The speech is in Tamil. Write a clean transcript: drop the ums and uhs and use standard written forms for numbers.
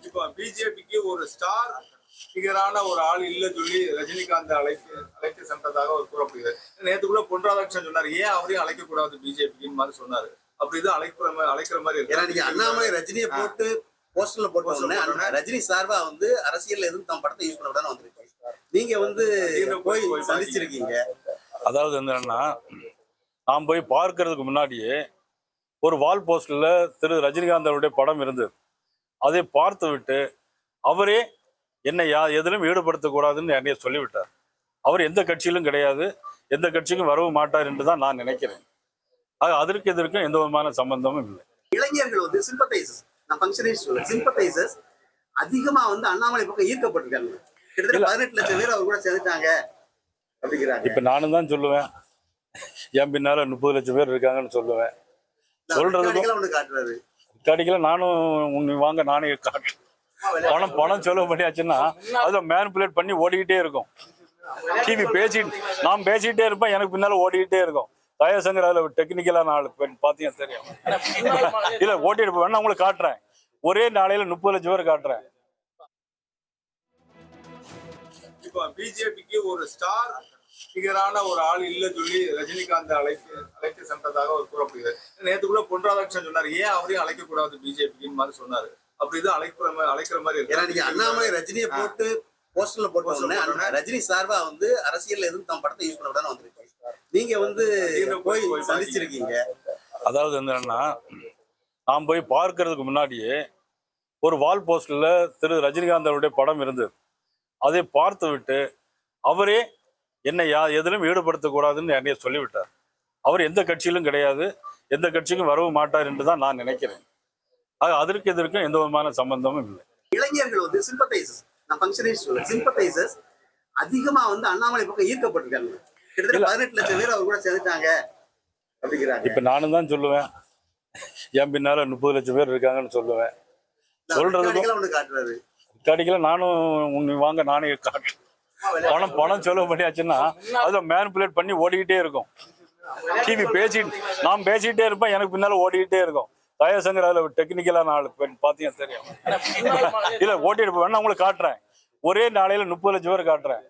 இப்போ பிஜேபிக்கு ஒரு ஸ்டார் நிகரான ஒரு ஆள் இல்ல சொல்லி ரஜினிகாந்த் அழைக்க சென்றதாக ஒரு கூறப்படுகிறது. நேற்று கூட பொன் ராதாகிருஷ்ணன் சொன்னார், ஏன் அவரையும் அழைக்க கூடாது பிஜேபின்னு மாதிரி சொன்னாரு. அப்படிதான் அழைக்கிற மாதிரி இருக்கு. ஏன்னா நீங்க அண்ணாமலை ரஜினியை போட்டு போஸ்டர்ல போட்டு ரஜினி சார்பா வந்து அரசியல் எதுவும் தம் படத்தை யூஸ் பண்ண விடாம வந்திருக்கீங்க. நீங்க வந்து போய் சந்திச்சிருக்கீங்க. அதாவது என்னன்னா, நாம் போய் பார்க்கறதுக்கு முன்னாடியே ஒரு வால் போஸ்டர்ல திரு ரஜினிகாந்த் அவருடைய படம் இருந்தது. அதை பார்த்து விட்டு அவரே என்னை எதிலும் ஈடுபடுத்தக்கூடாதுன்னு என்னைய சொல்லிவிட்டார். அவர் எந்த கட்சியிலும் கிடையாது, எந்த கட்சிக்கும் வரவும் மாட்டார் என்று தான் நான் நினைக்கிறேன். அதற்கு எதற்கும் எந்த விதமான சம்பந்தமும் இல்லை. இளைஞர்கள் வந்து சிம்பத்தைசர்ஸ், நான் ஃபங்க்ஷனரிஸ்ட் சொல்றேன், சிம்பத்தைசர்ஸ் அதிகமா வந்து அண்ணாமலை பக்கம் ஈர்க்கப்பட்டிருக்காங்க. கிட்டத்தட்ட 18 லட்சம் பேர் அவர் கூட சேர்ந்துட்டாங்க அப்படிங்கிறாங்க. இப்ப நானும் தான் சொல்லுவேன், என் பின்னால 30 லட்சம் பேர் இருக்காங்கன்னு சொல்லுவேன். சொல்றது காட்டுறாரு கடைக்கல, நானும் வாங்க நானே காட்டுறேன். பணம் செலவு பண்ணியாச்சுன்னா அதுல மேனிபுலேட் பண்ணி ஓடிக்கிட்டே இருக்கும். டிவி நான் பேசிக்கிட்டே இருப்பேன், எனக்கு பின்னால ஓடிக்கிட்டே இருக்கும். தயாசங்கர் அதுல டெக்னிக்கலான ஆளு பாத்தீங்கன்னா தெரியும். இல்ல ஓட்டிட்டு போவேன், உங்களுக்கு காட்டுறேன். ஒரே நாளையில 30 லட்சம் பேர் காட்டுறேன். இப்போ பிஜேபிக்கு ஒரு ஸ்டார் நிகரான ஒரு ஆள் இல்ல சொல்லி ரஜினிகாந்த் அழைக்க சென்றதாக ஒரு கூறப்படுகிறது. நேற்று கூட பொன் ராதாகிருஷ்ணன் சொன்னார், ஏன் அவரையும் அழைக்க கூடாது பிஜேபின்னு மாதிரி சொன்னாரு. அப்படிதான் அழைக்கிற மாதிரி இருக்கு. ஏன்னா நீங்க அண்ணாமலை ரஜினியை போட்டு போஸ்டர்ல போட்டு ரஜினி சார்பா வந்து அரசியல் எதுவும் தம் படத்தை யூஸ் பண்ண விடாம வந்திருக்கீங்க. நீங்க வந்து போய் சந்திச்சிருக்கீங்க. அதாவது என்னன்னா, நாம் போய் பார்க்கறதுக்கு முன்னாடியே ஒரு வால் போஸ்டர்ல திரு ரஜினிகாந்த் அவருடைய படம் இருந்தது. அதை பார்த்து விட்டு அவரே என்னை எதிலும் ஈடுபடுத்தக்கூடாதுன்னு என்னைய சொல்லிவிட்டார். அவர் எந்த கட்சியிலும் கிடையாது, எந்த கட்சிக்கும் வரவும் மாட்டார் என்று தான் நான் நினைக்கிறேன். அதற்கு எதற்கும் எந்த விதமான சம்பந்தமும் இல்லை. இளைஞர்கள் வந்து சிம்பத்தைசர்ஸ், நான் ஃபங்க்ஷனரிஸ்ட் சொல்றேன், சிம்பத்தைசர்ஸ் அதிகமா வந்து அண்ணாமலை பக்கம் ஈர்க்கப்பட்டிருக்காங்க. கிட்டத்தட்ட 18 லட்சம் பேர் அவர் கூட சேர்ந்துட்டாங்க அப்படிங்கிறாங்க. இப்ப நானும் தான் சொல்லுவேன், என் பின்னால 30 லட்சம் பேர் இருக்காங்கன்னு சொல்லுவேன். சொல்றது காட்டுறாரு கடைக்கல, நானும் வாங்க நானே காட்டுறேன். பணம் செலவு பண்ணியாச்சுன்னா அதுல மேனிபுலேட் பண்ணி ஓடிக்கிட்டே இருக்கும். டிவி நான் பேசிக்கிட்டே இருப்பேன், எனக்கு பின்னால ஓடிக்கிட்டே இருக்கும். தயாசங்கர் அதுல டெக்னிக்கலான ஆளு பாத்தீங்கன்னா தெரியும். இல்ல ஓட்டிட்டு போவேன், உங்களுக்கு காட்டுறேன். ஒரே நாளையில 30 லட்சம் பேர் காட்டுறேன்.